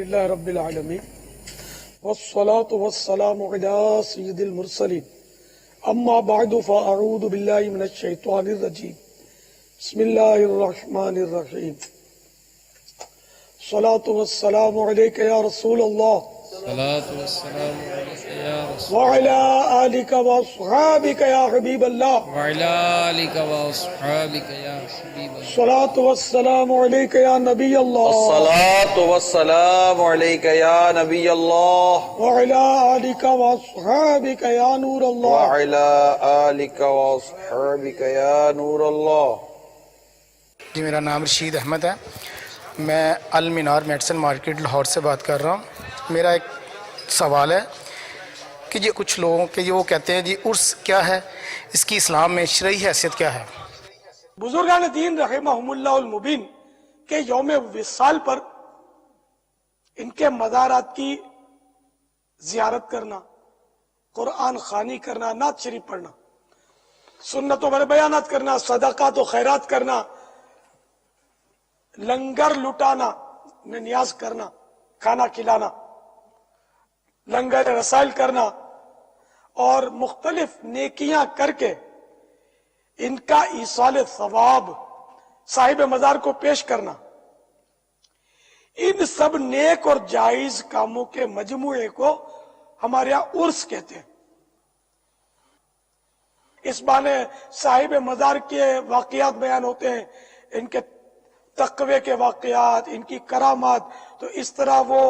للہ رب العالمین والصلاة والسلام علی سید المرسلین اما بعد فاعوذ باللہ من الشیطان الرجیم بسم اللہ الرحمن الرحیم الصلاة والسلام علیک یا رسول اللہ الصلاة والسلام علیک یا رسول وعلی آلک واصحابک یا حبیب اللہ وعلی آلک واصحابک یا حبیب اللہ الصلاة والسلام علیک یا نبی اللہ الصلاة والسلام علیک یا نبی اللہ وعلی آلک واصحابک یا نور اللہ وعلی آلک واصحابک یا نور اللہ۔ جی میرا نام رشید احمد ہے، میں المینار میڈیسن مارکیٹ لاہور سے بات کر رہا ہوں۔ میرا ایک سوال ہے کہ جی کچھ لوگوں کے وہ کہتے ہیں جی عرس کیا ہے، اس کی اسلام میں شرعی حیثیت کیا ہے؟ بزرگان دین رحمہم اللہ المبین کے یوم وصال پر ان کے مزارات کی زیارت کرنا، قرآن خوانی کرنا، نعت شریف پڑھنا، سنتوں پر بیانات کرنا، صدقات و خیرات کرنا، لنگر لٹانا، نیاز کرنا، کھانا کھلانا، لنگر رسائل کرنا اور مختلف نیکیاں کر کے ان کا ایصال ثواب صاحب مزار کو پیش کرنا، ان سب نیک اور جائز کاموں کے مجموعے کو ہمارے یہاں عرس کہتے ہیں۔ اس بہانے صاحب مزار کے واقعات بیان ہوتے ہیں، ان کے تقوی کے واقعات، ان کی کرامات، تو اس طرح وہ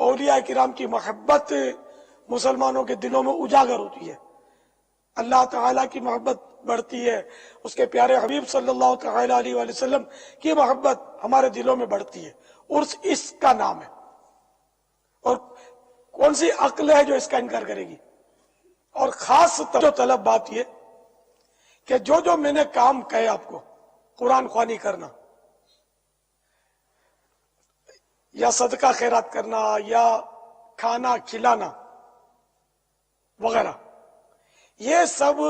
اولیاء کرام کی محبت مسلمانوں کے دلوں میں اجاگر ہوتی ہے، اللہ تعالیٰ کی محبت بڑھتی ہے، اس کے پیارے حبیب صلی اللہ تعالیٰ علیہ وآلہ وسلم کی محبت ہمارے دلوں میں بڑھتی ہے۔ عرس اس کا نام ہے، اور کون سی عقل ہے جو اس کا انکار کرے گی؟ اور خاص توجہ طلب بات یہ کہ جو میں نے کام کہے آپ کو، قرآن خوانی کرنا یا صدقہ خیرات کرنا یا کھانا کھلانا وغیرہ، یہ سب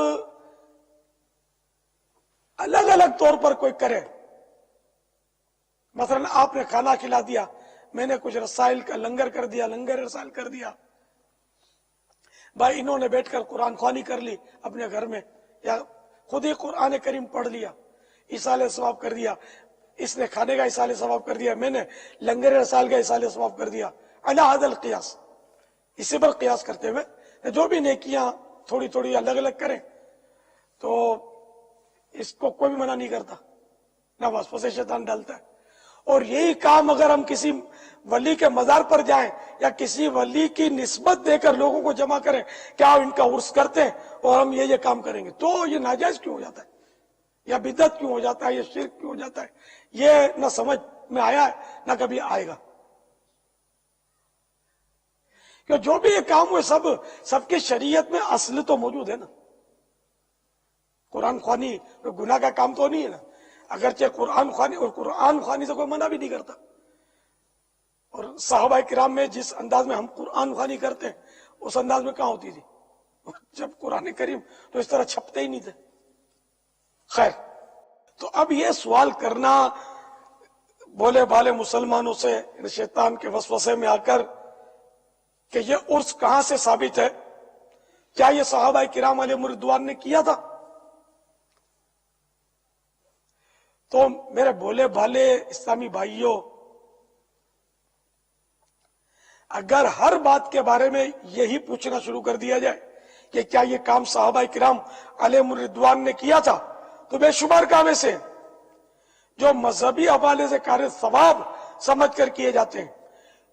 الگ الگ طور پر کوئی کرے۔ مثلا آپ نے کھانا کھلا دیا، میں نے کچھ رسائل کا لنگر کر دیا، لنگر رسائل کر دیا، بھائی انہوں نے بیٹھ کر قرآن خوانی کر لی اپنے گھر میں، یا خود ہی قرآن کریم پڑھ لیا، ایصال ثواب کر دیا، اس نے کھانے کا ایصال ثواب کر دیا، میں نے لنگر رسائل کا ایصال ثواب کر دیا، علی ھذا القیاس، اسی پر قیاس کرتے ہوئے جو بھی نیکیاں تھوڑی تھوڑی الگ الگ کریں تو اس کو کوئی بھی منع نہیں کرتا، نہ وسوسے شیطان ڈالتا ہے۔ اور یہی کام اگر ہم کسی ولی کے مزار پر جائیں یا کسی ولی کی نسبت دے کر لوگوں کو جمع کریں کہ آپ ان کا عرس کرتے ہیں اور ہم یہ کام کریں گے، تو یہ ناجائز کیوں ہو جاتا ہے، یا بدعت کیوں ہو جاتا ہے، یا شرک کیوں ہو جاتا ہے؟ یہ نہ سمجھ میں آیا ہے نہ کبھی آئے گا، کہ جو بھی یہ کام ہوئے سب کی شریعت میں اصل تو موجود ہے نا۔ قرآن خوانی گناہ کا کام تو نہیں ہے نا، اگرچہ قرآن خوانی، اور قرآن خوانی سے کوئی منع بھی نہیں کرتا، اور صحابہ کرام میں جس انداز میں ہم قرآن خوانی کرتے ہیں اس انداز میں کہاں ہوتی تھی؟ جب قرآن کریم تو اس طرح چھپتے ہی نہیں تھے۔ خیر، تو اب یہ سوال کرنا بولے بالے مسلمانوں سے شیطان کے وسوسے میں آ کر کہ یہ عرس کہاں سے ثابت ہے، کیا یہ صحابہ کرام علیہم رضوان نے کیا تھا؟ تو میرے بولے بھالے اسلامی بھائیوں، اگر ہر بات کے بارے میں یہی پوچھنا شروع کر دیا جائے کہ کیا یہ کام صحابہ کرام علیہم رضوان نے کیا تھا، تو بے شمار کام ایسے ہیں جو مذہبی حوالے سے کار ثواب سمجھ کر کیے جاتے ہیں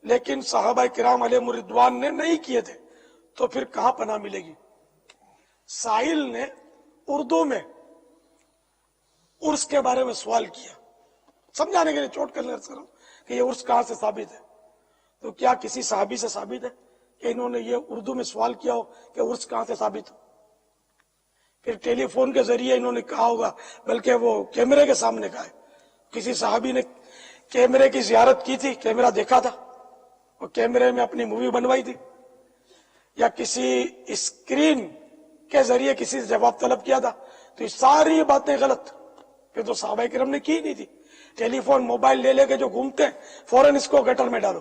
لیکن صحابہ کرام علیہم رضوان نے نہیں کیے تھے، تو پھر کہاں پناہ ملے گی؟ سائل نے اردو میں عرس کے بارے میں سوال کیا، سمجھانے کے لیے چوٹ کر رہا ہوں کہ یہ عرس کہاں سے ثابت ہے، تو کیا کسی صحابی سے ثابت ہے کہ انہوں نے یہ اردو میں سوال کیا ہو کہ عرس کہاں سے ثابت ہو؟ پھر ٹیلی فون کے ذریعے انہوں نے کہا ہوگا، بلکہ وہ کیمرے کے سامنے کہا ہے، کسی صحابی نے کیمرے کی زیارت کی تھی، کیمرہ دیکھا تھا اور کیمرے میں اپنی مووی بنوائی تھی، یا کسی اسکرین کے ذریعے کسی سے جواب طلب کیا تھا، تو یہ ساری باتیں غلط، پھر تو صحابہ کرام نے کی نہیں تھی۔ ٹیلی فون موبائل لے کے جو گھومتے ہیں فوراً اس کو گٹر میں ڈالو،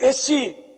AC,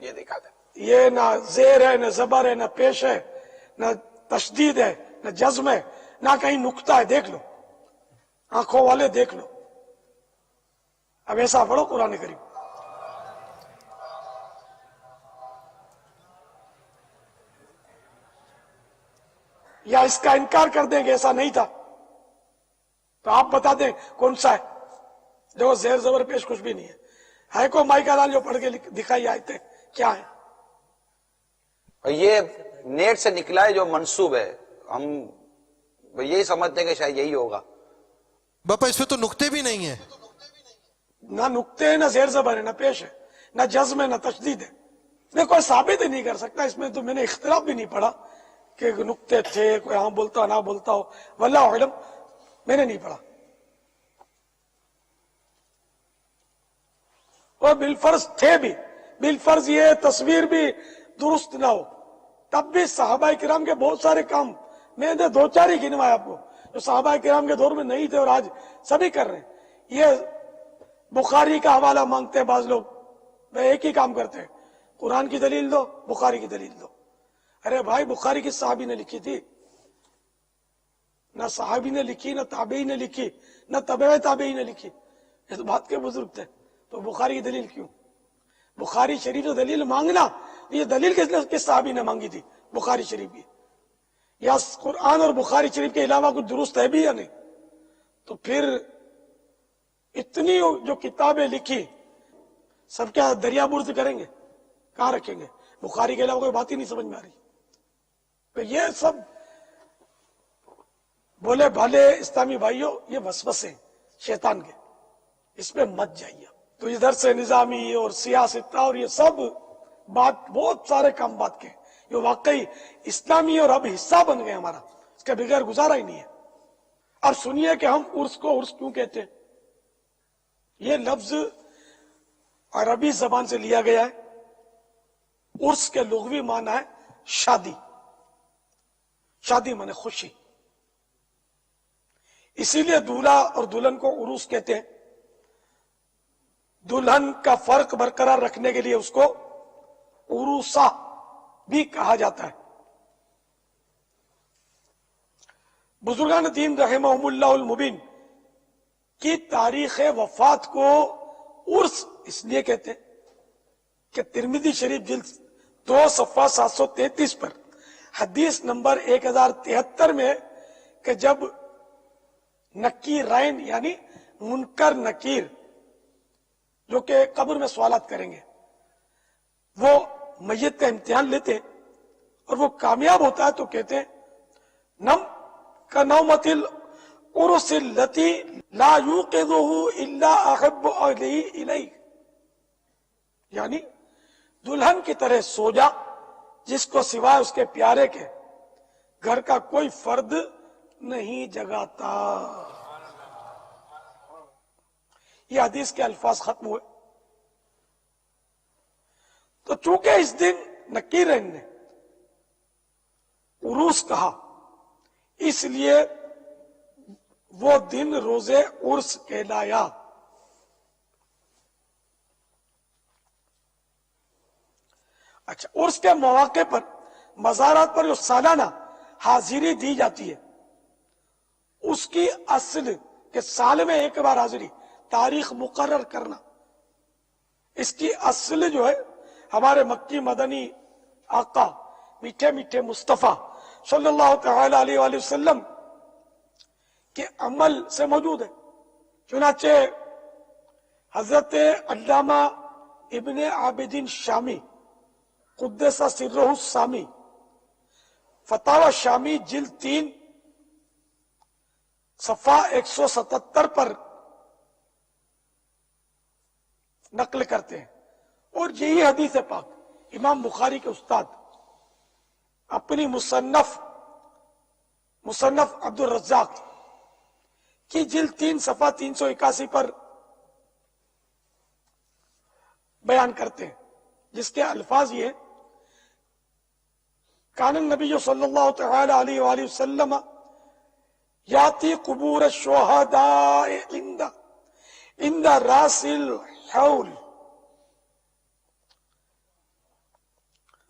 یہ دکھا دیں. یہ نہ زیر ہے، نہ زبر ہے، نہ پیش ہے، نہ تشدید ہے، نہ جزم ہے، نہ کہیں نقطہ ہے. دیکھ لو، آنکھوں والے دیکھ لو. اب ایسا پڑھو قرآن کریم. یا اس کا انکار کر دیں کہ ایسا نہیں تھا تو آپ بتا دیں کون سا ہے. جو زیر زبر پیش کچھ بھی نہیں ہے کوئی مائی کا لال جو پڑھ کے دکھائی آئے کیا ہے. یہ نیٹ سے نکلا ہے جو منسوب ہے، ہم یہی سمجھتے ہیں کہ شاید یہی ہوگا. باپا اس میں تو نقطے بھی نہیں ہیں. نہ نقطے ہے، نہ زیر زبر ہے، نہ پیش ہے، نہ جزم ہے، نہ تشدید ہے. میں کوئی ثابت ہی نہیں کر سکتا. اس میں تو میں نے اختلاف بھی نہیں پڑھا کہ نقطے تھے، کوئی ہاں بولتا نہ بولتا ہو، واللہ علم میں نے نہیں پڑھا. اور بالفرض تھے بھی، بالفرض یہ تصویر بھی درست نہ ہو، تب بھی صحابہ کرام کے بہت سارے کام میں نے دو چار ہی گنوائے آپ کو جو صحابہ کرام کے دور میں نہیں تھے اور آج سبھی کر رہے ہیں. یہ بخاری کا حوالہ مانگتے ہیں بعض لوگ، وہ ایک ہی کام کرتے ہیں، قرآن کی دلیل دو، بخاری کی دلیل دو. ارے بھائی بخاری کس صحابی نے لکھی تھی؟ نہ صحابی نے لکھی، نہ تابعی نے لکھی، نہ تبع تابعی نے لکھی. یہ تو بات کے بزرگ تھے، تو بخاری کی دلیل کیوں؟ بخاری شریف سے دلیل مانگنا، یہ دلیل کس صحابی نے مانگی تھی بخاری شریف کی؟ یا قرآن اور بخاری شریف کے علاوہ کچھ درست ہے بھی یا نہیں؟ تو پھر اتنی جو کتابیں لکھی سب کیا دریا برد کریں گے؟ کہاں رکھیں گے؟ بخاری کے علاوہ کوئی بات ہی نہیں سمجھ میں آ رہی. تو یہ سب بولے بھالے اسلامی بھائیوں، یہ وسوسے شیطان کے، اس پہ مت جائیے. تو ادھر سے نظامی اور سیاست اور یہ سب بات، بہت سارے کام بات کے یہ واقعی اسلامی اور اب حصہ بن گئے ہمارا، اس کے بغیر گزارا ہی نہیں ہے. اب سنیے کہ ہم عرس کو عرس کیوں کہتے ہیں. یہ لفظ عربی زبان سے لیا گیا ہے. عرس کے لغوی معنی ہے شادی. شادی مانے خوشی. اسی لیے دولہا اور دلہن کو عروس کہتے ہیں. دلہن کا فرق برقرار رکھنے کے لیے اس کو عروسہ بھی کہا جاتا ہے. بزرگان دین رحمہم اللہ المبین کی تاریخ وفات کو عرس اس لیے کہتے ہیں کہ ترمذی شریف جلد 2 صفحہ 733 پر حدیث نمبر 1073 میں کہ جب نکیرین یعنی منکر نکیر جو کہ قبر میں سوالات کریں گے، وہ میت کا امتحان لیتے اور وہ کامیاب ہوتا ہے تو کہتے ہیں نم کا نومت العرس التي لا يوقظه الا احب الیہ، یعنی دلہن کی طرح سو جا جس کو سوائے اس کے پیارے کے گھر کا کوئی فرد نہیں جگاتا. یہ حدیث کے الفاظ ختم ہوئے. تو چونکہ اس دن نکیرین نے عروس کہا، اس لیے وہ دن روزے عرس کہلایا. اچھا، عرس کے مواقع پر مزارات پر جو سالانہ حاضری دی جاتی ہے اس کی اصل کہ سال میں ایک بار حاضری، تاریخ مقرر کرنا، اس کی اصل جو ہے ہمارے مکی مدنی آقا میٹھے میٹھے مصطفیٰ صلی اللہ تعالی علیہ وآلہ وسلم کے عمل سے موجود ہے. چنانچہ حضرت علامہ ابن عابدین شامی قدس سرہ السامی فتاوی شامی جلد 3 صفحہ 177 پر نقل کرتے ہیں. اور یہی حدیث پاک امام بخاری کے استاد اپنی مصنف عبد الرزاق کی جلد 3 صفحہ 381 پر بیان کرتے ہیں، جس کے الفاظ یہ کان النبی صلی اللہ تعالی علیہ وآلہ وسلم یاتی قبور الشہداء عند راس الحول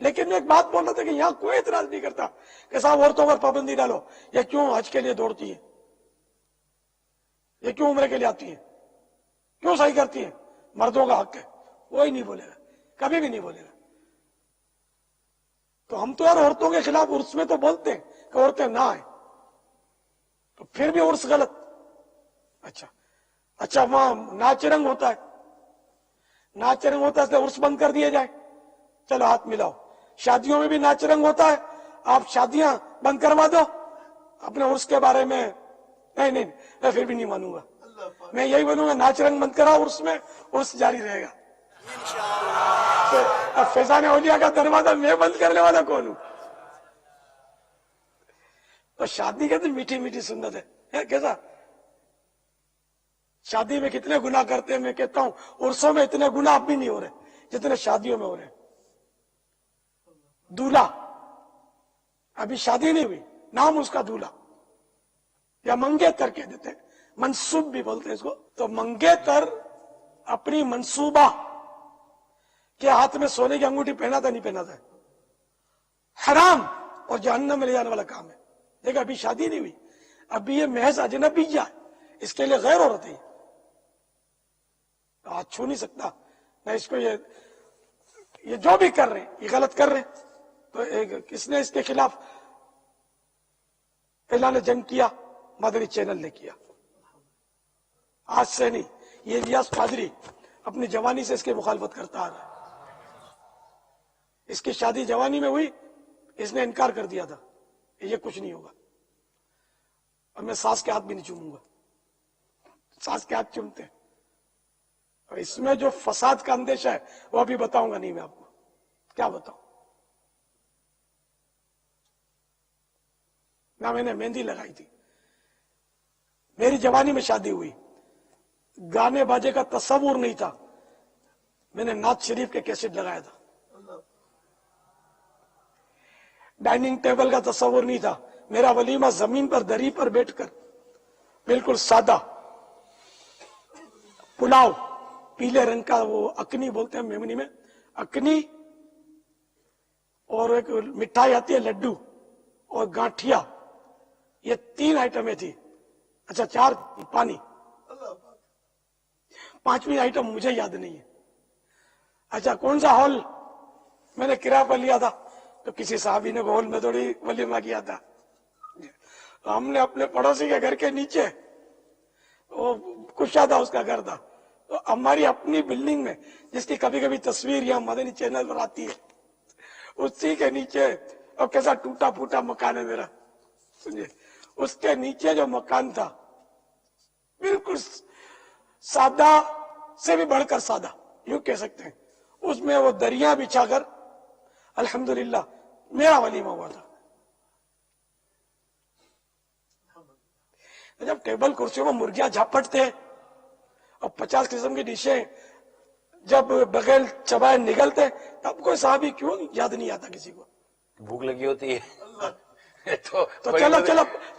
لیکن میں ایک بات بول رہا تھا کہ یہاں کوئی اعتراض نہیں کرتا کہ صاحب عورتوں پر پابندی ڈالو، یہ کیوں حج کے لیے دوڑتی ہے، یہ کیوں عمرے کے لیے آتی ہے، کیوں صحیح کرتی ہے، مردوں کا حق ہے، کوئی نہیں بولے گا، کبھی بھی نہیں بولے گا۔ تو ہم تو یار عورتوں کے خلاف عرس میں تو بولتے ہیں کہ عورتیں نہ آئیں، تو پھر بھی عرس غلط۔ اچھا وہاں ناچ رنگ ہوتا ہے، ناچ رنگ ہوتا ہے اس لیے عرس بند کر دیے جائے، چلو ہاتھ ملاؤ۔ شادیوں میں بھی ناچ رنگ ہوتا ہے، آپ شادیاں بند کروا دو، اپنے عرس کے بارے میں نہیں میں پھر بھی نہیں مانوں گا، میں یہی بولوں گا ناچ رنگ بند کراؤ عرس میں، عرس جاری رہے گا۔ اب فیضان اولیاء کا دروازہ میں بند کرنے والا کون ہوں؟ تو شادی کہتے میٹھی میٹھی سنت ہے، کیسا شادی میں کتنے گناہ کرتے ہیں، میں کہتا ہوں عرسوں میں اتنے گناہ اب بھی نہیں ہو رہے جتنے شادیوں میں ہو رہے ہیں۔ دولہا ابھی شادی نہیں ہوئی، نام اس کا دولہا یا منگیتر کہہ دیتے ہیں، منصوب بھی بولتے ہیں اس کو۔ تو منگیتر اپنی منصوبہ کے ہاتھ میں سونے کی انگوٹھی پہنا تھا نہیں پہنا تھا، حرام اور جہنم میں لے جانے والا کام ہے۔ دیکھ ابھی شادی نہیں ہوئی، ابھی یہ محض اجنبیہ ہے، اس کے لیے غیر عورت ہے، ہاتھ چھو نہیں سکتا میں اس کو، یہ جو بھی کر رہے ہیں یہ غلط کر رہے ہیں۔ تو کس نے اس کے خلاف اعلان جنگ کیا؟ مدنی چینل نے کیا، آج سے نہیں، یہ ریاض قادری اپنی جوانی سے اس کی مخالفت کرتا آ رہا ہے۔ اس کی شادی جوانی میں ہوئی، اس نے انکار کر دیا تھا کہ یہ کچھ نہیں ہوگا، اور میں ساس کے ہاتھ بھی نہیں چوموں گا، ساس کے ہاتھ چومتے ہیں۔ اور اس میں جو فساد کا اندیشہ ہے وہ ابھی بتاؤں گا نہیں، میں آپ کو کیا بتاؤں۔ نہ میں نے مہندی لگائی تھی، میری جوانی میں شادی ہوئی، گانے باجے کا تصور نہیں تھا، میں نے نعت شریف کے کیسٹ لگایا تھا، ڈائننگ ٹیبل کا تصور نہیں تھا، میرا ولیمہ زمین پر دری پر بیٹھ کر بالکل سادہ، پلاؤ پیلے رنگ کا، وہ اکنی بولتے ہیں میمنی میں، اکنی، اور ایک مٹھائی آتی ہے لڈو اور گانٹھیا، یہ 3 آئٹمیں تھی، اچھا 4 پانی، 5ویں آئٹم مجھے یاد نہیں ہے۔ اچھا کون سا ہال میں نے کرایہ پر لیا تھا؟ تو کسی صحابی نے ہال میں تھوڑی ولیمہ کیا تھا، ہم نے اپنے پڑوسی کے گھر کے نیچے، وہ کشادہ اس کا گھر تھا، تو ہماری اپنی بلڈنگ میں جس کی کبھی کبھی تصویر یہاں مدنی چینل پر آتی ہے، اسی کے نیچے، اور کیسا ٹوٹا پھوٹا مکان ہے میرا، سنیے، اس کے نیچے جو مکان تھا بالکل سادہ سے بھی بڑھ کر سادہ یوں کہہ سکتے ہیں، اس میں وہ دریا بچھا کر الحمدللہ میرا ولیمہ ہوا تھا۔ جب ٹیبل کرسیوں میں مرغیاں جھپٹتے ہیں اور 50 قسم کی ڈشیں جب بغیر چبائے نگلتے، تب کوئی صحابی کیوں یاد نہیں آتا کسی کو؟ بھوک لگی ہوتی ہے تو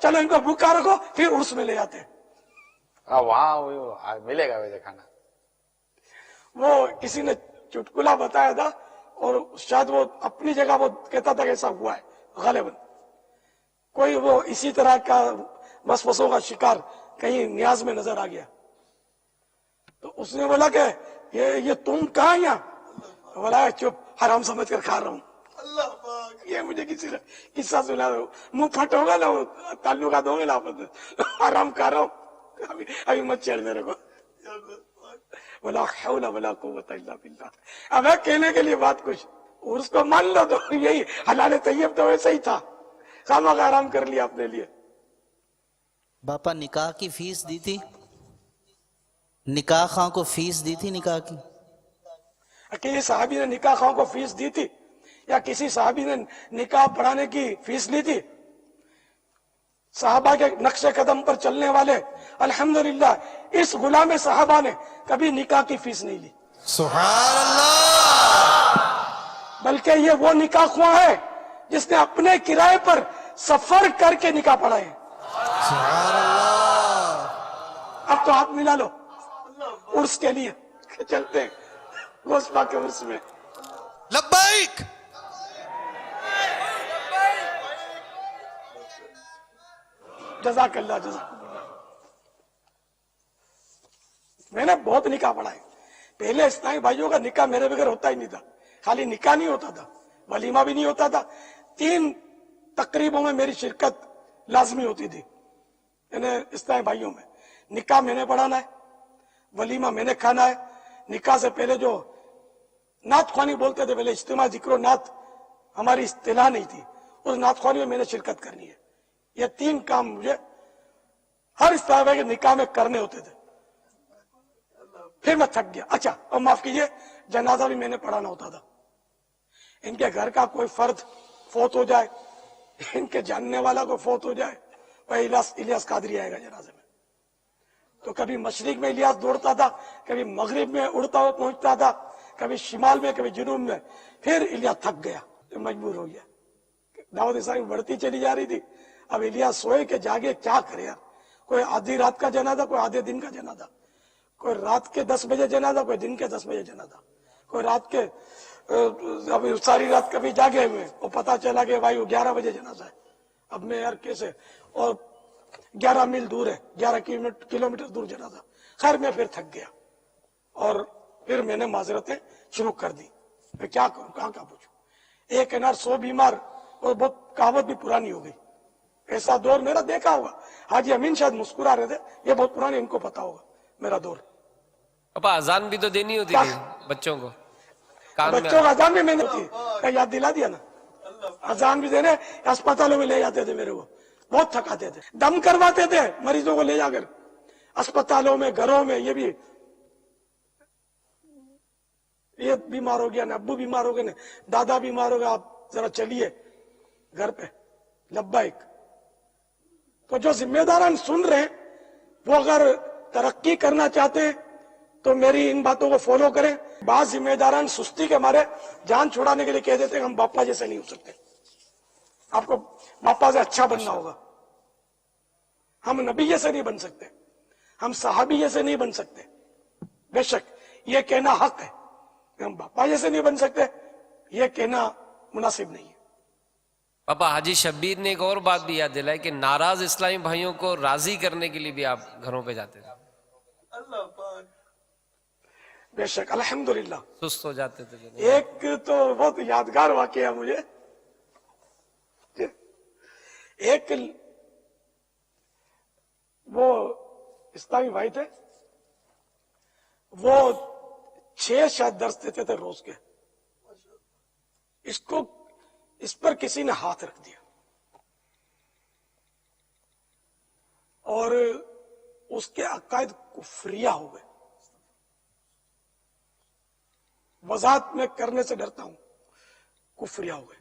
چلو ان کو بھوکا رکھو، پھر عرس میں لے جاتے ہیں، وہاں ملے گا ویسے کھانا۔ وہ کسی نے چٹکلا بتایا تھا، اور شاید وہ اپنی جگہ وہ کہتا تھا کہ ایسا ہوا ہے غالباً، کوئی وہ اسی طرح کا وسوسوں کا شکار کہیں نیاز میں نظر آ گیا، تو اس نے بولا کہ یہ تم کہاں یہاں؟ بولا چپ، حرام سمجھ کر کھا رہا ہوں۔ یہ مجھے کسی نے قصہ سنا، منہ پھٹ ہوگا نا، تعلقات ہوں گے نا، حرام کھا رہا ہوں، ابھی مت چھیڑ میرے کو، ولا حول ولا قوت الا باللہ۔ اب ہے کہنے کے لیے بات کچھ، اور اس کو مان لو تو یہی حلال طیب تو ویسے ہی تھا، خامہ کا آرام کر لیا اپنے لیے۔ باپا نکاح کی فیس دی تھی؟ نکاح خواہ کو فیس دی تھی نکاح کی؟ کسی صحابی نے نکاح خواہ کو فیس دی تھی، یا کسی صحابی نے نکاح پڑھانے کی فیس لی تھی؟ صحابہ کے نقش قدم پر چلنے والے الحمدللہ اس غلام صحابہ نے کبھی نکاح کی فیس نہیں لی، سبحان اللہ، بلکہ یہ وہ نکاح خواہ ہے جس نے اپنے کرائے پر سفر کر کے نکاح پڑھائے۔ سبحان اللہ۔ اب تو ہاتھ ملا لو عرس کے لیے، چلتے ہیں گوشت پاک کے عرس میں۔ لبیک جزاک اللہ جزاک اللہ. میں نے بہت نکاح پڑھا ہے. پہلے اسلامی بھائیوں کا نکاح میرے بغیر ہوتا ہی نہیں تھا. خالی نکاح نہیں ہوتا تھا, ولیمہ بھی نہیں ہوتا تھا. 3 تقریبوں میں میری شرکت لازمی ہوتی تھی. یعنی اسلامی بھائیوں میں نکاح میں نے پڑھانا ہے, ولیمہ میں نے کھانا ہے. نکاح سے پہلے جو نعت خوانی بولتے تھے, پہلے اجتماع ذکر و نعت ہماری اصطلاح نہیں تھی, اس نعت خوانی میں نے شرکت کرنی ہے. یہ 3 کام مجھے ہر اسلامی بھائی کے نکاح میں کرنے ہوتے تھے. پھر میں تھک گیا. اچھا اور معاف کیجئے, جنازہ بھی میں نے پڑھانا ہوتا تھا. ان کے گھر کا کوئی فرد فوت ہو جائے, ان کے جاننے والا کو فوت ہو جائے, وہ الیاس قادری آئے گا جنازے میں. تو کبھی مشرق میں الیاس دوڑتا تھا, کبھی مغرب میں اڑتا ہوا پہنچتا تھا, کبھی شمال میں کبھی جنوب میں. پھر الیاس تھک گیا, مجبور ہو گیا. دعوت اسلامی بڑھتی چلی جا رہی تھی. اب الیاس سوئے کہ جاگے کیا کرے یار. کوئی آدھی رات کا جنازہ, کوئی آدھے دن کا جنازہ, کوئی رات کے 10 بجے جنازہ, کوئی دن کے 10 بجے جنازہ, کوئی رات کے اب ساری رات کبھی جاگے ہوئے, اور پتا چلا کہ بھائی وہ 11 بجے جنازہ ہے. اب میں یار کیسے, اور 11 میل دور ہے, 11 کلومیٹر دور جنازہ. خیر میں پھر تھک گیا, اور پھر میں نے معذرتیں شروع کر دی. میں کیا کروں, کہاں کا پوچھوں. 1 انار 100 بیمار, اور بہت کہاوت بھی پرانی ہو گئی. ایسا دور میرا دیکھا ہوگا. حاجی امین شاید مسکرا رہے تھے, یہ بہت پرانے, ان کو پتا ہوگا میرا دور. پاپا اذان بھی تو دینی ہوتی تھی بچوں کو, کان میں بچوں کا اذان بھی میں نے ہوتی, یاد دلا دیا نا. اذان بھی دینے اسپتالوں میں لے جاتے تھے میرے کو, بہت تھکاتے تھے. دم کرواتے تھے مریضوں کو لے جا کر اسپتالوں میں, گھروں میں. یہ بھی یہ بیمار ہو گیا نا, ابو بیمار ہو گئے نا, دادا بیمار ہو گیا, آپ ذرا چلیے گھر پہ, لبیک. تو جو ذمہ داران سن رہے وہ اگر ترقی کرنا چاہتے ہیں تو میری ان باتوں کو فالو کریں. بعض ذمہ داران سستی کے مارے جان چھڑانے کے لیے کہہ دیتے ہیں ہم باپا جیسے نہیں ہو سکتے, آپ کو باپا سے اچھا بننا ہوگا. ہم نبی جیسے نہیں بن سکتے, ہم صحابی جیسے نہیں بن سکتے. بے شک یہ کہنا حق ہے, ہم باپا جیسے نہیں بن سکتے, یہ کہنا مناسب نہیں ہے. پاپا حاجی شبیر نے ایک اور بات بھی یاد دلائی کہ ناراض اسلامی بھائیوں کو راضی کرنے کے لیے بھی آپ گھروں پہ جاتے تھے. بے شک الحمدللہ. سست ہو جاتے تھے. ایک تو بہت یادگار واقعہ ہے مجھے. ایک وہ اسلامی بھائی تھے, وہ 6 شاید درس دیتے تھے روز کے. اس پر کسی نے ہاتھ رکھ دیا, اور اس کے عقائد کفریہ ہو گئے. وضاحت میں کرنے سے ڈرتا ہوں, کفریہ ہو گئے.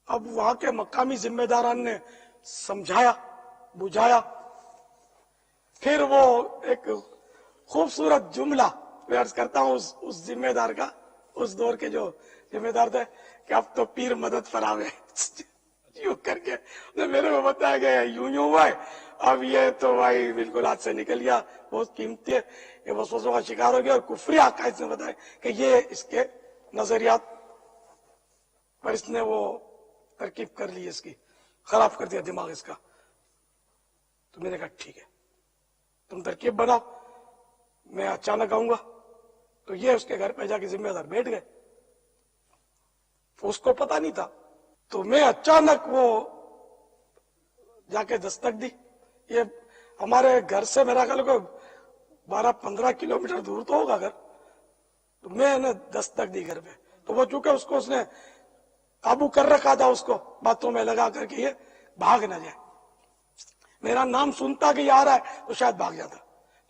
اب وہاں کے مقامی ذمہ داران نے سمجھایا, بجھایا. پھر وہ ایک خوبصورت جملہ میں عرض کرتا ہوں اس ذمہ دار کا, اس دور کے جو ذمہ دار تھے, کہ اب تو پیر مدد فراوے. یوں کر کے میرے کو بتایا گیا یوں ہوا ہے. اب یہ تو بھائی بالکل ہاتھ سے نکل گیا, بہت قیمتی ہے, یہ وسوسوں کا شکار ہو گیا. اور کفری عقائد نے بتایا کہ یہ اس کے نظریات پر اس نے وہ ترکیب کر لی, اس کی خراب کر دیا دماغ اس کا. تو میں نے کہا ٹھیک ہے تم ترکیب بناؤ, میں اچانک آؤں گا. تو یہ اس کے گھر پہ جا کے ذمہ دار بیٹھ گئے, اس کو پتا نہیں تھا. تو میں اچانک وہ جا کے دستک دی. یہ ہمارے گھر سے میرا خیال کو 12-15 کلومیٹر دور تو ہوگا گھر. تو میں نے دستک دی گھر پہ. تو وہ چونکہ اس نے قابو کر رکھا تھا, اس کو باتوں میں لگا کر کے یہ بھاگ نہ جائے. میرا نام سنتا کہ یہ آ رہا ہے تو شاید بھاگ جاتا.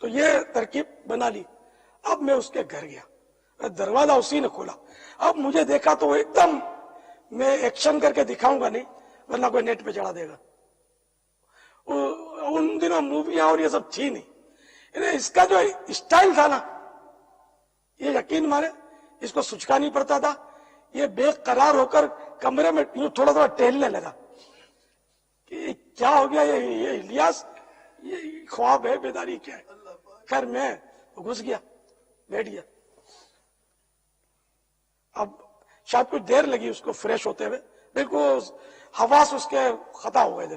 تو یہ ترکیب بنا لی. اب میں اس کے گھر گیا, دروازہ اسی نے کھولا. اب مجھے دیکھا تو ایک دم, میں ایکشن کر کے دکھاؤں گا نہیں ورنہ کوئی نیٹ پہ چڑھا دے گا. ان دنوں موویاں اور یہ سب تھی نہیں. اس کا جو اسٹائل تھا نا, یہ یقین مانے اس کو سچکا نہیں پڑتا تھا. یہ بے قرار ہو کر کمرے میں تھوڑا تھوڑا ٹہلنے لگا کہ کیا ہو گیا, یہ الیاس, یہ خواب ہے, بیداری کیا ہے. خیر میں گھس گیا, بیٹھ گیا. اب شاید کچھ دیر لگی اس کو فریش ہوتے ہوئے, بالکل حواس اس کے خطا ہو گئے تھے.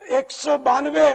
192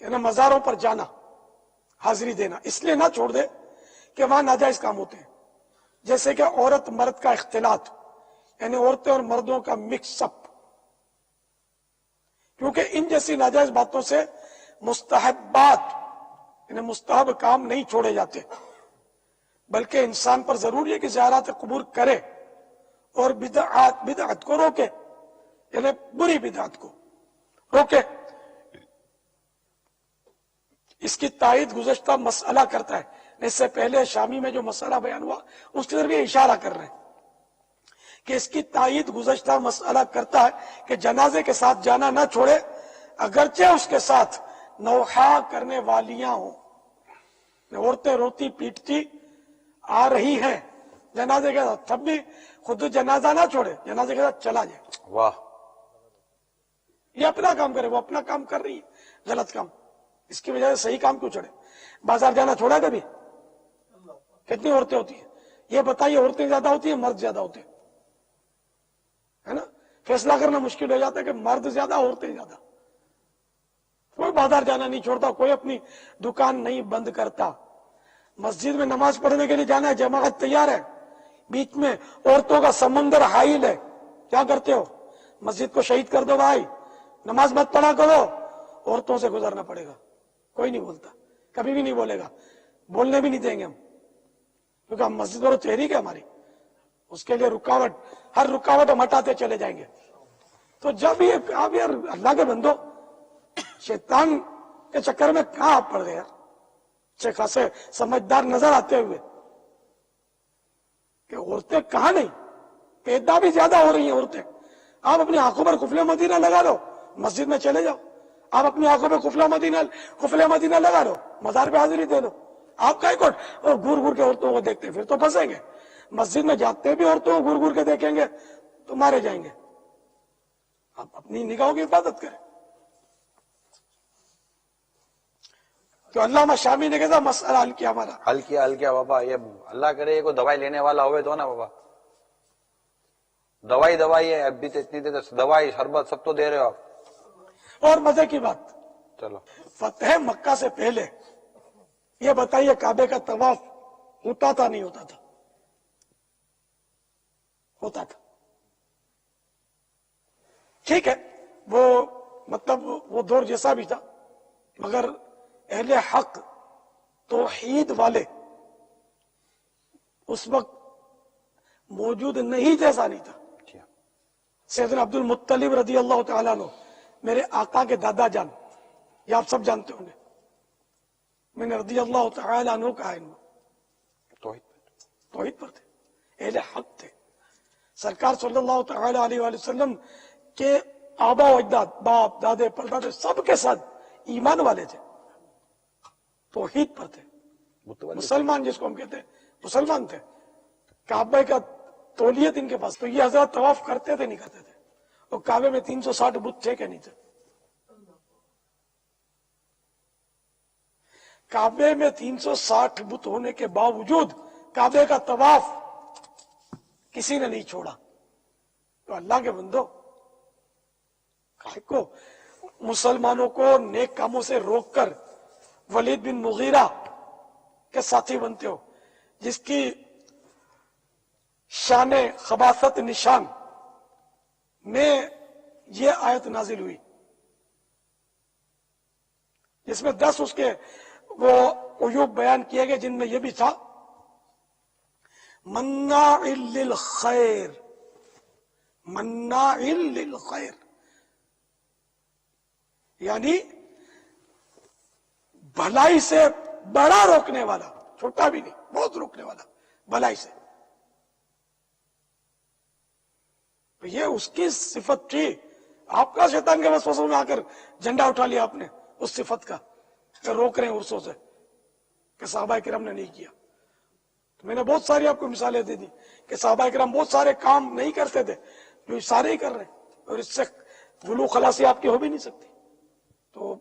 یعنی مزاروں پر جانا، حاضری دینا، اس لیے نہ چھوڑ دے کہ وہاں ناجائز کام ہوتے ہیں، جیسے کہ عورت مرد کا اختلاط، یعنی عورتیں اور مردوں کا مکس اپ، کیونکہ ان جیسی ناجائز باتوں سے مستحبات یعنی مستحب کام نہیں چھوڑے جاتے، بلکہ انسان پر ضروری ہے کہ زیارات قبور کرے اور بدعت کو روکے، یعنی بری بدعت کو روکے۔ اس کی تائید گزشتہ مسئلہ کرتا ہے، اس سے پہلے شامی میں جو مسئلہ بیان ہوا اس کی طرف یہ اشارہ کر رہے ہیں کہ اس کی تائید گزشتہ مسئلہ کرتا ہے کہ جنازے کے ساتھ جانا نہ چھوڑے، اگرچہ اس کے ساتھ نوحہ کرنے والیاں ہوں، عورتیں روتی پیٹتی آ رہی ہیں جنازے کے ساتھ، تب بھی خود جنازہ نہ چھوڑے، جنازے کے ساتھ چلا جائے۔ واہ، یہ اپنا کام کرے، وہ اپنا کام کر رہی ہے غلط کام، اس کی وجہ سے صحیح کام کیوں چھوڑے؟ بازار جانا چھوڑا کبھی؟ کتنی عورتیں ہوتی ہیں یہ بتائیے؟ عورتیں زیادہ ہوتی ہیں مرد زیادہ ہوتے ہیں؟ ہے نا؟ فیصلہ کرنا مشکل ہو جاتا ہے کہ مرد زیادہ عورتیں زیادہ۔ کوئی بازار جانا نہیں چھوڑتا، کوئی اپنی دکان نہیں بند کرتا، مسجد میں نماز پڑھنے کے لیے جانا ہے، جماعت تیار ہے، بیچ میں عورتوں کا سمندر حائل ہے، کیا کرتے ہو؟ مسجد کو شہید کر دو بھائی، نماز مت پڑھا کرو، عورتوں سے گزرنا پڑے گا۔ کوئی نہیں بولتا، کبھی بھی نہیں بولے گا، بولنے بھی نہیں دیں گے ہم، کیونکہ ہم مسجد اور تحریک ہے ہماری، اس کے لیے رکاوٹ، ہر رکاوٹ ہم ہٹاتے چلے جائیں گے۔ تو جب یہ آپ یار اللہ کے بندو شیطان کے چکر میں کہاں آپ پڑ گئے یار؟ اچھے خاصے سمجھدار نظر آتے ہوئے کہ عورتیں کہاں نہیں، پیدا بھی زیادہ ہو رہی ہیں عورتیں۔ آپ اپنی آنکھوں پر قفل مدینہ لگا لو، مسجد میں چلے جاؤ، آپ اپنی آنکھوں پہ قفل مدینہ لگا لو، مزار پہ حاضری دے لو، آپ کا گور گور کے عورتوں کو دیکھتے ہیں پھر تو پھنسیں گے۔ مسجد میں جاتے بھی عورتوں کو گور گور کے دیکھیں گے تو مارے جائیں گے۔ آپ اپنی نگاہوں کی حفاظت کریں۔ تو علامہ شامی نے کہا مسئلہ حل کیا ہمارا، حل کیا بابا۔ یہ اللہ کرے یہ کوئی دوائی لینے والا ہوئے تو نا بابا، دوائی ہے، اب بھی تو اتنی دیر دوائی شربت سب تو دے رہے ہو آپ۔ اور مزے کی بات، چلو فتح مکہ سے پہلے یہ بتائیے کعبے کا طواف ہوتا تھا نہیں ہوتا تھا؟ ہوتا تھا، ٹھیک ہے، وہ مطلب وہ دور جیسا بھی تھا، مگر اہل حق توحید والے اس وقت موجود نہیں، جیسا نہیں تھا۔ سیدنا عبد المطلب رضی اللہ تعالیٰ عنہ، میرے آقا کے دادا جان، یہ آپ سب جانتے ہوں گے، میں نے رضی اللہ تعالیٰ عنہ کہا ان توحید پر تھے، اہل حق تھے۔ سرکار صلی اللہ تعالیٰ علیہ وآلہ وسلم کے آبا و اجداد، باپ دادے پردادے سب کے ساتھ ایمان والے تھے، توحید پر تھے، مسلمان جس کو ہم کہتے ہیں مسلمان تھے۔ کعبہ کا تولیت ان کے پاس، تو یہ حضرات طواف کرتے تھے نہیں کرتے تھے؟ اور کعبے میں 360 بت تھے کہ نہیں تھے؟ کعبے میں 360 بت ہونے کے باوجود کعبے کا طواف کسی نے نہیں چھوڑا۔ تو اللہ کے بندو کو مسلمانوں کو نیک کاموں سے روک کر ولید بن مغیرہ کے ساتھی بنتے ہو، جس کی شان خباثت نشان میں یہ آیت نازل ہوئی، جس میں 10 اس کے وہ عیوب بیان کیے گئے، جن میں یہ بھی تھا مناع للخیر، مناع للخیر، یعنی بھلائی سے بڑا روکنے والا، چھوٹا بھی نہیں، بہت روکنے والا بھلائی سے۔ تو یہ اس کی صفت تھی۔ آپ کا شیطان کے وسوسوں میں آ کر جھنڈا اٹھا لیا آپ نے اس صفت کا کہ روک رہے ہیں عرصوں سے، کہ صحابہ کرام نے نہیں کیا۔ تو میں نے بہت ساری آپ کو مثالیں دے دی کہ صحابہ کرام بہت سارے کام نہیں کرتے تھے جو سارے ہی کر رہے ہیں، اور اس سے غلو خلاصی آپ کی ہو بھی نہیں سکتی۔ تو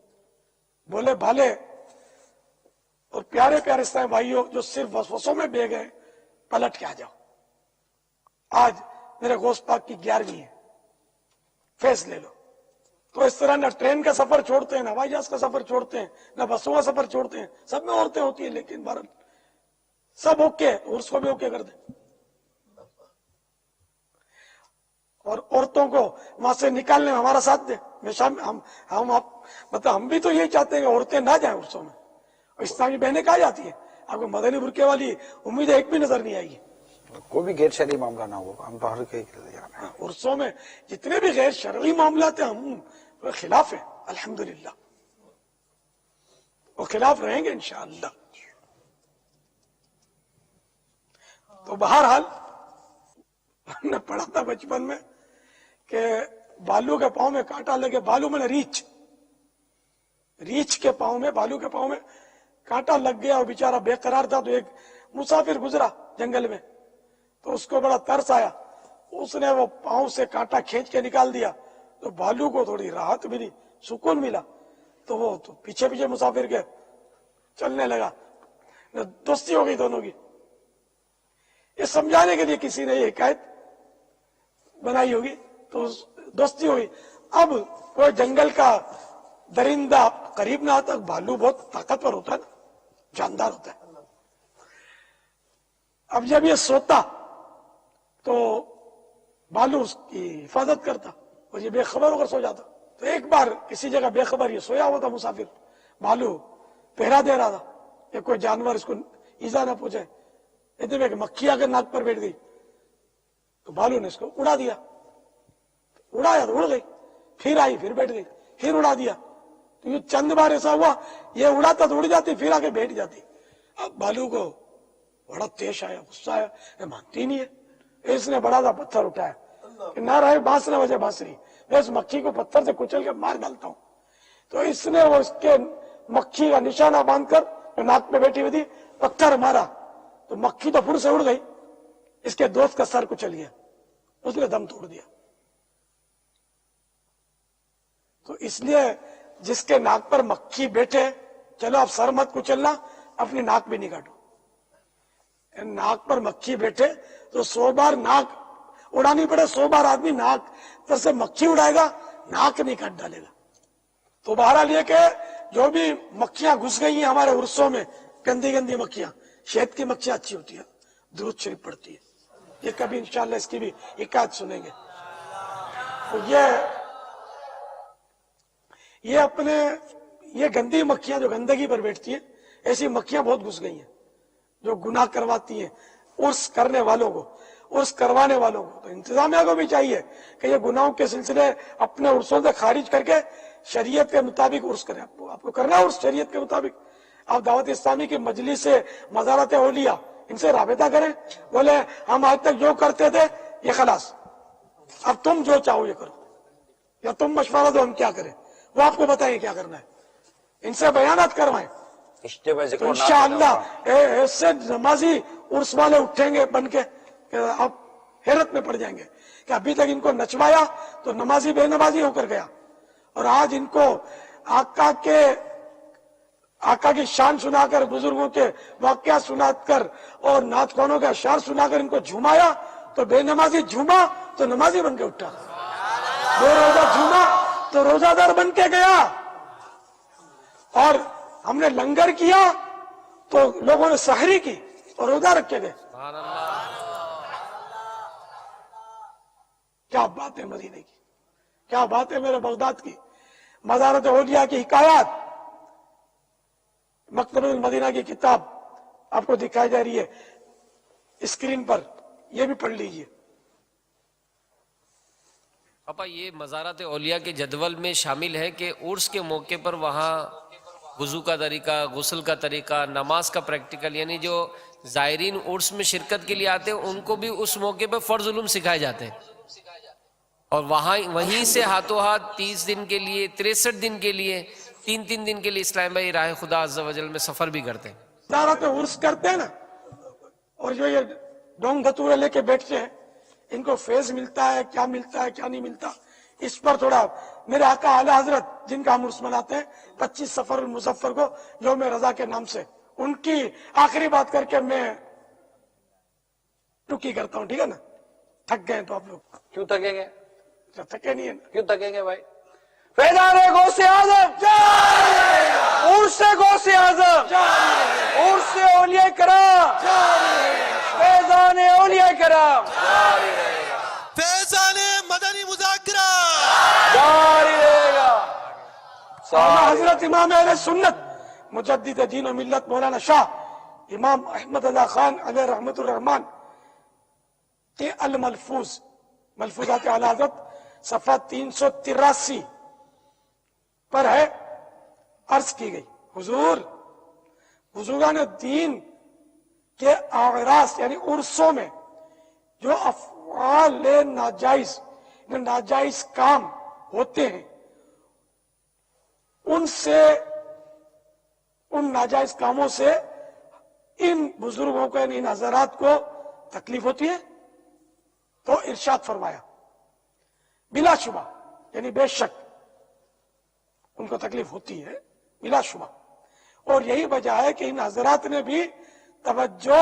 بولے بھالے اور پیارے پیارے اسلام بھائیوں جو صرف وسوسوں میں بہ گئے، پلٹ کے آ جاؤ۔ آج میرے غوث پاک کی 11ویں ہے، فیض لے لو۔ تو تو اس طرح نہ ٹرین کا سفر چھوڑتے ہیں، نہ ہوائی جہاز کا سفر چھوڑتے ہیں، نہ بسوں کا سفر چھوڑتے ہیں، سب میں عورتیں ہوتی ہیں، لیکن بہرحال سب اوکے، عرس کو بھی اوکے کر دیں، اور عورتوں کو وہاں سے نکالنے میں ہمارا ساتھ دیں۔ ہم بھی تو یہی چاہتے ہیں کہ عورتیں نہ جائیں عرسوں میں، اور اسلامی بہنیں کہاں جاتی ہیں؟ آپ کو مدنی برقعے والی امید ایک بھی نظر نہیں آئی ہے۔ کوئی بھی غیر شرعی معاملہ نہ ہو، ہم باہر کے جانا ہے۔ عرصوں میں جتنے بھی غیر شرعی معاملات ہیں ہم خلاف ہیں، الحمدللہ، وہ خلاف رہیں گے انشاءاللہ۔ تو بہرحال ہم نے پڑھا تھا بچپن میں کہ بالو کے پاؤں میں کانٹا لگے، بالو میں ریچھ، ریچھ کے پاؤں میں، بالو کے پاؤں میں کانٹا لگ گیا، اور بیچارہ بے قرار تھا، تو ایک مسافر گزرا جنگل میں، تو اس کو بڑا ترس آیا، اس نے وہ پاؤں سے کانٹا کھینچ کے نکال دیا، تو بالو کو تھوڑی راحت ملی، سکون ملا، تو وہ تو پیچھے پیچھے مسافر کے چلنے لگا، دوستی ہو گئی دونوں کی۔ یہ سمجھانے کے لیے کسی نے یہ حکایت بنائی ہوگی، تو دوستی ہوگی۔ اب کوئی جنگل کا درندہ قریب نہ آتا، بھالو بہت طاقتور ہوتا ہے نا، جاندار ہوتا ہے، اب جب یہ سوتا تو بالو اس کی حفاظت کرتا، اور یہ بے خبر ہو کر سو جاتا۔ تو ایک بار کسی جگہ بے خبر یہ سویا ہوا تھا مسافر، بالو پہرا دے رہا تھا کہ کوئی جانور اس کو ایزا نہ پہنچے، اتنے میں کہ مکھی آ کر ناک پر بیٹھ گئی، تو بالو نے اس کو اڑا دیا، اڑایا تو اڑ گئی، پھر آئی، پھر بیٹھ گئی، پھر اڑا دیا، تو یہ چند بار ایسا ہوا، یہ اڑاتا تو اڑ جاتی، پھر آ کے بیٹھ جاتی۔ اب بالو کو بڑا تیش آیا، غصہ آیا، یہ مانتی نہیں ہے، اس نے بڑا سا پتھر اٹھایا کہ نہ رہے بانس نہ بجے بانسری، میں اس مکھی کو پتھر سے کچل کے مار ڈالتا ہوں۔ تو اس نے وہ اس کے مکھی کا نشانہ باندھ کر جو ناک میں بیٹھی ہوئی تھی پتھر مارا، تو مکھی تو پھر سے اڑ گئی، اس کے دوست کا سر کچل گیا، اس نے دم توڑ دیا۔ تو اس لیے جس کے ناک پر مکھی بیٹھے، چلو آپ سر مت کچلنا، اپنی ناک بھی نہیں کاٹو۔ ناک پر مکھی بیٹھے تو 100 بار ناک اڑانی پڑے، 100 بار آدمی ناک پر سے مکھی اڑائے گا، ناک نہیں کاٹ ڈالے گا۔ تو بہرحال یہ کہ جو بھی مکھیاں گھس گئی ہیں ہمارے عرصوں میں، گندی گندی مکھیاں، شہد کی مکھیاں اچھی ہوتی ہے، درود شریف پڑتی ہے، یہ کبھی انشاءاللہ اس کی بھی حکایت سنیں گے۔ تو یہ اپنے یہ گندی مکھیاں جو گندگی پر بیٹھتی ہیں، ایسی مکھیاں بہت گھس گئی ہیں جو گناہ کرواتی ہیں عرس کرنے والوں کو، عرس کروانے والوں کو۔ تو انتظامیہ کو بھی چاہیے کہ یہ گناہوں کے سلسلے اپنے عرصوں سے خارج کر کے شریعت کے مطابق عرس کریں۔ آپ کو کرنا ہے عرس شریعت کے مطابق، آپ دعوت اسلامی کی مجلس سے مزارات اولیاء ان سے رابطہ کریں، بولے ہم آج تک جو کرتے تھے یہ خلاص، اب تم جو چاہو یہ کرو، یا تم مشورہ دو ہم کیا کریں، وہ آپ کو بتائیں کیا کرنا ہے، ان سے بیانات کروائیں۔ تو انشاءاللہ ایسے نمازی عرس والے اٹھیں گے بن کے کہ آپ حیرت میں پڑ جائیں گے کہ ابھی تک ان کو نچوایا تو نمازی بے نمازی ہو کر گیا، اور آج ان کو آقا کی شان سنا کر، بزرگوں کے واقعات سنا کر اور نعت خوانوں کے اشعار سنا کر ان کو جھومایا، تو بے نمازی جھوما تو نمازی بن کے اٹھا، بے روزہ جھوما تو روزہ دار بن کے گیا، اور ہم نے لنگر کیا تو لوگوں نے سحری کی اور روزہ رکھے گئے۔ کیا بات ہے مدینے کی، کیا بات ہے میرے بغداد کی، مزارات اولیاء کی حکایات، مکتبۃ المدینہ کی کتاب آپ کو دکھائی جا رہی ہے اسکرین پر، یہ بھی پڑھ لیجئے۔ پاپا یہ مزارات اولیاء کے جدول میں شامل ہے کہ عرس کے موقع پر وہاں وضو کا طریقہ، غسل کا طریقہ، نماز کا پریکٹیکل، یعنی جو زائرین عرس میں شرکت کے لیے آتے ہیں ان کو بھی اس موقع پہ فرض علوم سکھائے جاتے ہیں، اور وہیں سے ہاتھوں ہاتھ 30 دن کے لیے، 63 دن کے لیے، 3 دن کے لیے اسلام بھائی راہ خدا عز و جل میں سفر بھی کرتے ہیں۔ مزارات عرس کرتے ہیں نا، اور جو یہ ڈونگ دھتورے لے کے بیٹھتے ہیں، ان کو فیض ملتا ہے، کیا ملتا ہے کیا نہیں ملتا، اس پر تھوڑا میرے آقا اعلی حضرت جن کا ہم عرس مناتے ہیں 25 سفر المظفر کو یوم رضا کے نام سے، ان کی آخری بات کر کے میں ٹکی کرتا ہوں، ٹھیک ہے نا؟ تھک گئے تو آپ لوگ کیوں تھکیں گے؟ تھکے نہیں ہے نا؟ کیوں تھکیں گے بھائی؟ فیضان غوث اعظم عرس غوث اعظم عرس اولیاء کرام فیضان اولیاء کرام فیضان مدنی مذاکرہ جاری رہے گا. حضرت امام اہل سنت مجدد دین و ملت مولانا شاہ امام احمد اللہ خان علیہ رحمت الرحمان کے الملفوظ ملفوظات اعلی حضرت صفحہ 383 پر ہے، عرض کی گئی حضور بزرگان دین کے اعراس یعنی عرسوں میں جو افعال ناجائز ناجائز کام ہوتے ہیں ان ناجائز کاموں سے ان بزرگوں کو یعنی ان حضرات کو تکلیف ہوتی ہے. تو ارشاد فرمایا بلا شبہ یعنی بے شک ان کو تکلیف ہوتی ہے بلا شبہ، اور یہی وجہ ہے کہ ان حضرات نے بھی توجہ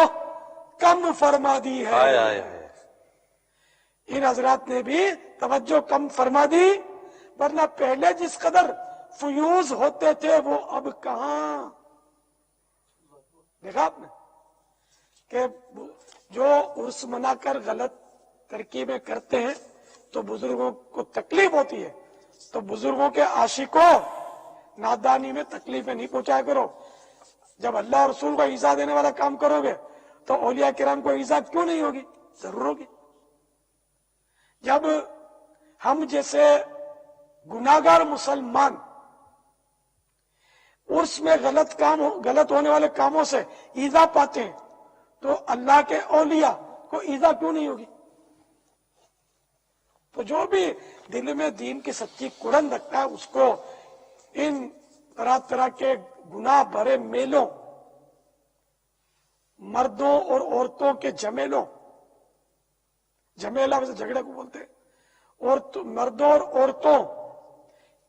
کم فرما دی ہے. ان حضرات نے بھی توجہ کم فرما دی، ورنہ پہلے جس قدر فیوز ہوتے تھے وہ اب کہاں. دیکھا آپ نے کہ جو عرس منا کر غلط ترکیبیں کرتے ہیں تو بزرگوں کو تکلیف ہوتی ہے، تو بزرگوں کے عاشقوں نادانی میں تکلیفیں نہیں پہنچایا کرو. جب اللہ اور رسول کو ایذا دینے والا کام کرو گے تو اولیاء کرام کو ایذا کیوں نہیں ہوگی؟ ضرور ہوگی. جب ہم جیسے گناہگار مسلمان عرس میں غلط ہونے والے کاموں سے ایذا پاتے ہیں تو اللہ کے اولیاء کو ایذا کیوں نہیں ہوگی؟ تو جو بھی دل میں دین کی سچی کڑن رکھتا ہے اس کو ان طرح طرح کے گناہ بھرے میلوں، مردوں اور عورتوں کے جھمیلوں، جھمیلا ویسے جھگڑے کو بولتے ہیں، اور مردوں اور عورتوں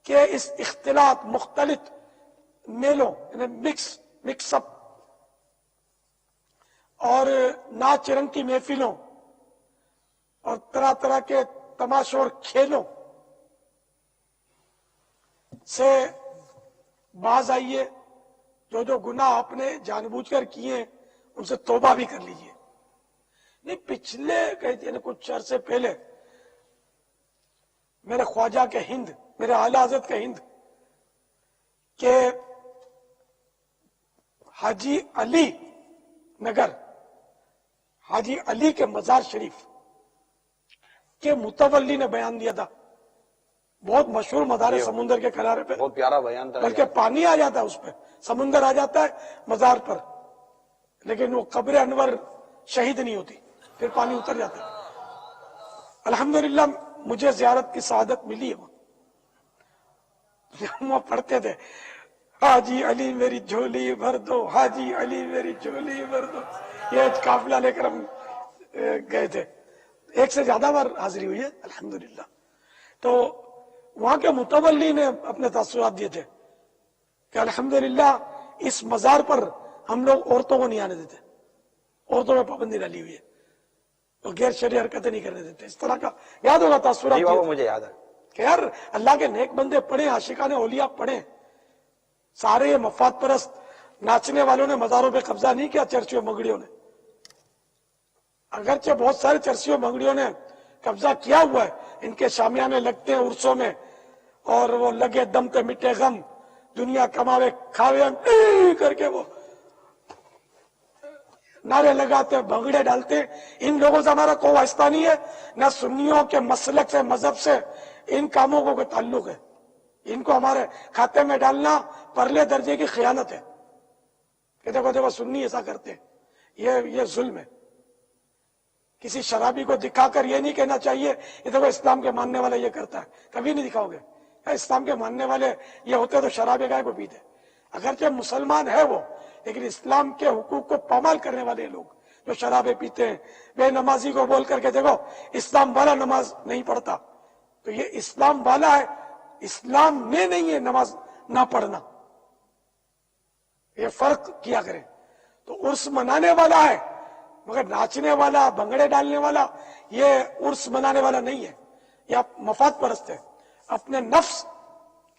کے اس اختلاط مختلف میلوں یعنی مکس اپ اور ناچ رنگ کی محفلوں اور طرح طرح کے تماشوں اور کھیلوں سے باز آئیے. جو گناہ آپ نے جان بوجھ کر کیے ان سے توبہ بھی کر لیجئے. نہیں پچھلے کچھ عرصے پہلے میرے خواجہ کے ہند، میرے اعلی حضرت کے ہند کہ حاجی علی نگر، حاجی علی کے مزار شریف کے متولی نے بیان دیا تھا. بہت مشہور مزار ہے سمندر کے کنارے پہ، بہت پیارا بیان تھا. بلکہ پانی آ جاتا ہے اس پہ، سمندر آ جاتا ہے مزار پر، لیکن وہ قبر انور شہید نہیں ہوتی، پھر پانی اتر جاتا ہے. الحمدللہ مجھے زیارت کی سعادت ملی ہے. وہ پڑھتے تھے حاجی علی میری جھولی بھر دو، حاجی علی میری جھولی بھر دو. یہ قافلہ لے کر ہم گئے تھے، ایک سے زیادہ بار حاضری ہوئی ہے الحمدللہ. تو وہاں کے متولی نے اپنے تاثرات دیے تھے کہ الحمدللہ اس مزار پر ہم لوگ عورتوں کو نہیں آنے دیتے، عورتوں میں پابندی ڈالی ہوئی ہے، تو غیر شرعی حرکتیں نہیں کرنے دیتے. اس طرح کا یاد ہوگا تاثرات دیے تھے. مجھے یاد ہے کہ یار اللہ کے نیک بندے پڑھیں، عاشقان اولیاء پڑھیں. سارے مفاد پرست ناچنے والوں نے مزاروں پہ قبضہ نہیں کیا، چرچیوں مگڑیوں نے. اگرچہ بہت سارے چرچیوں مگڑیوں نے قبضہ کیا ہوا ہے، ان کے شامیانے لگتے ہیں عرسوں میں اور وہ لگے دم تے مٹے غم، دنیا کماوے کھاوے ہم کر کے وہ نعرے لگاتے، بھنگڑے ڈالتے. ان لوگوں سے ہمارا کوئی واسطہ نہیں ہے، نہ سنیوں کے مسلک سے مذہب سے ان کاموں کو کوئی تعلق ہے. ان کو ہمارے کھاتے میں ڈالنا پرلے درجے کی خیانت ہے کہ دیکھو دیکھو سنی ایسا کرتے ہیں. یہ ظلم ہے. کسی شرابی کو دکھا کر یہ نہیں کہنا چاہیے یہ دیکھو اسلام کے ماننے والا یہ کرتا ہے، کبھی نہیں دکھاؤ گے. اسلام کے ماننے والے یہ ہوتے تو شرابے گائے کو پیتے. اگرچہ مسلمان ہے وہ، لیکن اسلام کے حقوق کو پامال کرنے والے لوگ جو شرابے پیتے ہیں، بے نمازی کو بول کر کے دیکھو اسلام والا نماز نہیں پڑھتا، تو یہ اسلام والا ہے، اسلام میں نہیں ہے نماز نہ پڑھنا. یہ فرق کیا کریں. تو عرس منانے والا ہے مگر ناچنے والا، بھنگڑے ڈالنے والا یہ عرس منانے والا نہیں ہے. یہ آپ مفاد پرست ہے، اپنے نفس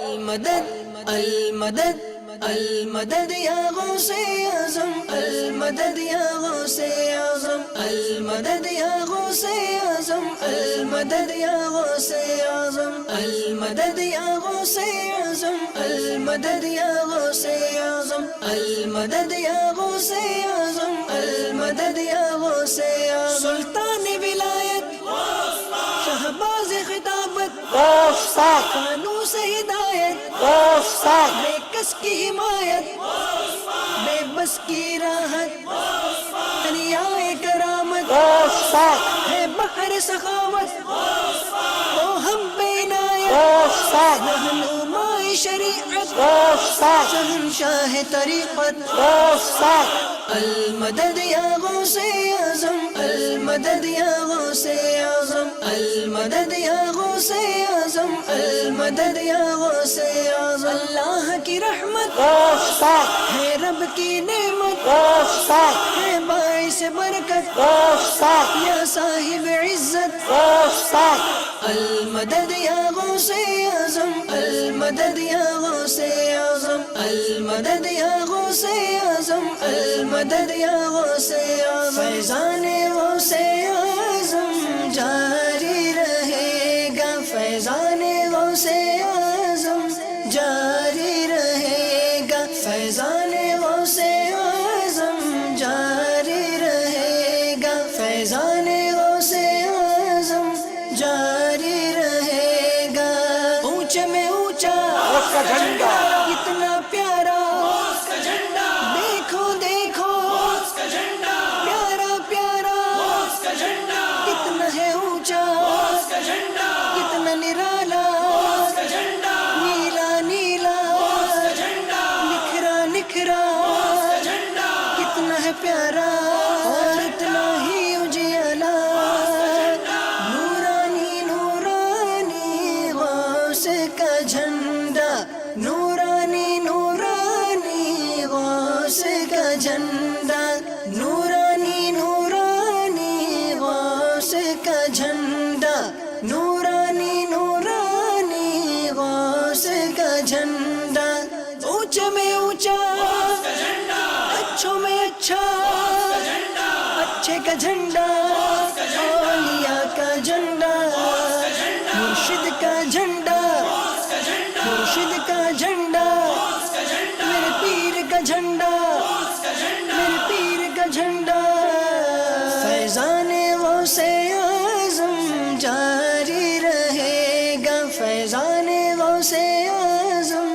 المدد المدد المدد يا غوث اعظم المدد يا غوث اعظم المدد يا غوث اعظم المدد يا غوث اعظم المدد يا غوث اعظم المدد يا غوث اعظم المدد يا غوث اعظم المدد يا غوث اعظم سلطان ولایت شہباز خطابت قانون سے ہدایت بے کس کی حمایت بے بس کی راحت دریائے کرامت ہے بحر سخاوت وہ ہم بے عنایت رہنمائے شریعت شہنشاہ طریقت المدد یا غوث اعظم المدد یا غوث اعظم المدد یا غوث اعظم المدد یا غوث اعظم اللہ کی رحمت ہے رب کی نعمت ہے باعث برکت یا صاحب عزت المدد یا غوث اعظم المدد یا غوث اعظم المدد یا غوث اعظم المدد یا غوث اعظم فیضان غوث اعظم جاری رہے گا فیضان غوث اعظم جاری رہے گا فیضان غوث اعظم جاری رہے گا فیضان غوث اعظم جاری رہے گا اونچے میں اونچا کا جھنڈا کتنا پیارا دیکھو دیکھو پیارا پیارا کتنا ہے اونچا کتنا نرالا نیلا نیلا نکھرا نکھرا کتنا ہے پیارا اور اتنا ہی اجالا نورانی نورانی غوث کا جھنڈا نورانی نورانی غوث کا جھنڈا نورانی نورانی غوث کا جھنڈا نورانی نورانی غوث کا جھنڈا اونچے میں اونچا اچھوں میں اچھا اچھے کا جھنڈا اولیاء کا جھنڈا مرشد کا جھنڈا مرشد کا جھنڈا میرے پیر کا جھنڈا میرے پیر کا جھنڈا فیضان غوث اعظم جاری رہے گا فیضان غوث اعظم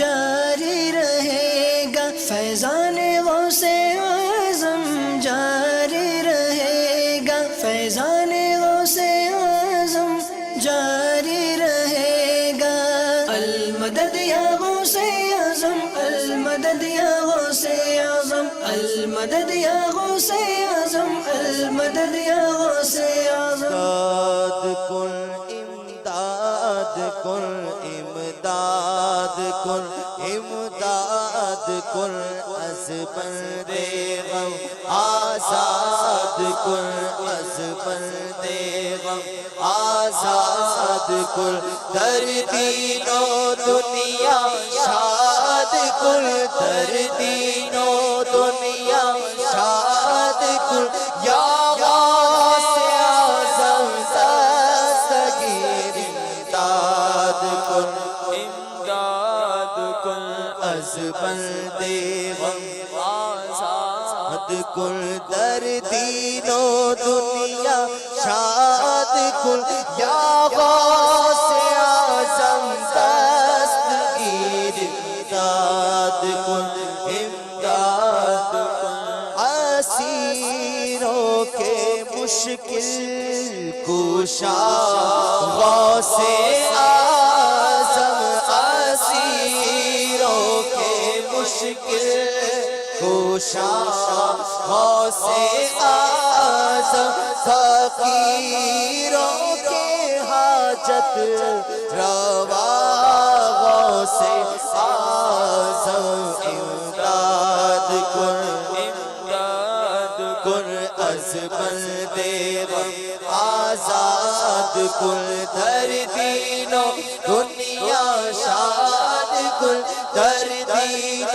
جاری رہے گا فیضان غوث اعظم جاری رہے گا فیضان غوث اعظم جاری رہے گا المدد یا غوث اعظم المدد یا غوث اعظم المدد یا غوث اعظم المدد یا غوث اعظم امداد کن امداد کن امداد کن از بند غم آزاد کن از بند غم آزاد کن در دین و دنیا شاد کن در دین و دنیا شاد کن یا غوث اعظم دستگیر امداد کن از بند غم آزاد کن در دین و دنیا شاد کن یا غوث اعظم دستگیر امداد کن امداد مشکل کشا غوث اعظم اسیروں کے مشکل کشا غوث اعظم فقیروں کے حاجت روا غوث اعظم امداد کن از بند غم آزاد کن در دین و دنیا شاد کن در دین و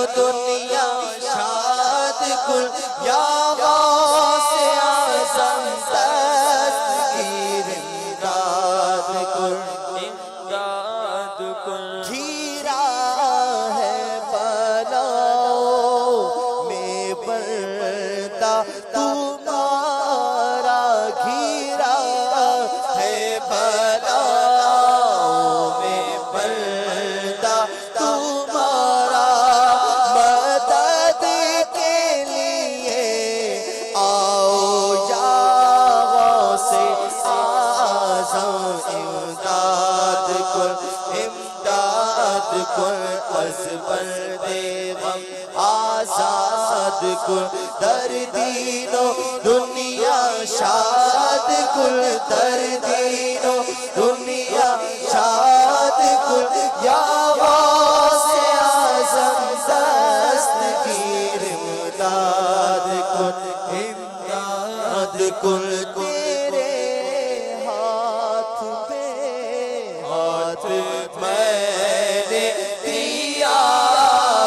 دنیا شاد کن یا غوث اعظم دستگیر امداد کن گھیرا ہے بلاؤں میں پردہ تمہارا گھیرا ہے بلاؤں میں پردہ تمہارا مدد کے لیے آؤ یا غوث اعظم امداد کن از بند غم آزاد کن در دین و دنیا شاد کن در دین و دنیا شاد کن یا غوث اعظم دستگیر امداد کن تیرے ہاتھ میں نے دیا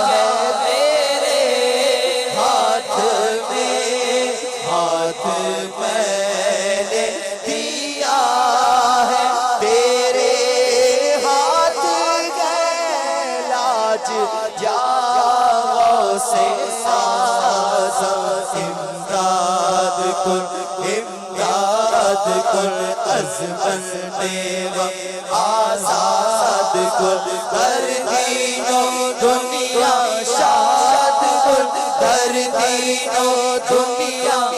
ہے تیرے ہاتھ میں نے دیا ہے تیرے ہاتھ گئے لاج یا غوث اعظم امداد کن از بند غم آزاد کن در دین و دنیا شاد کن در دین و دنیا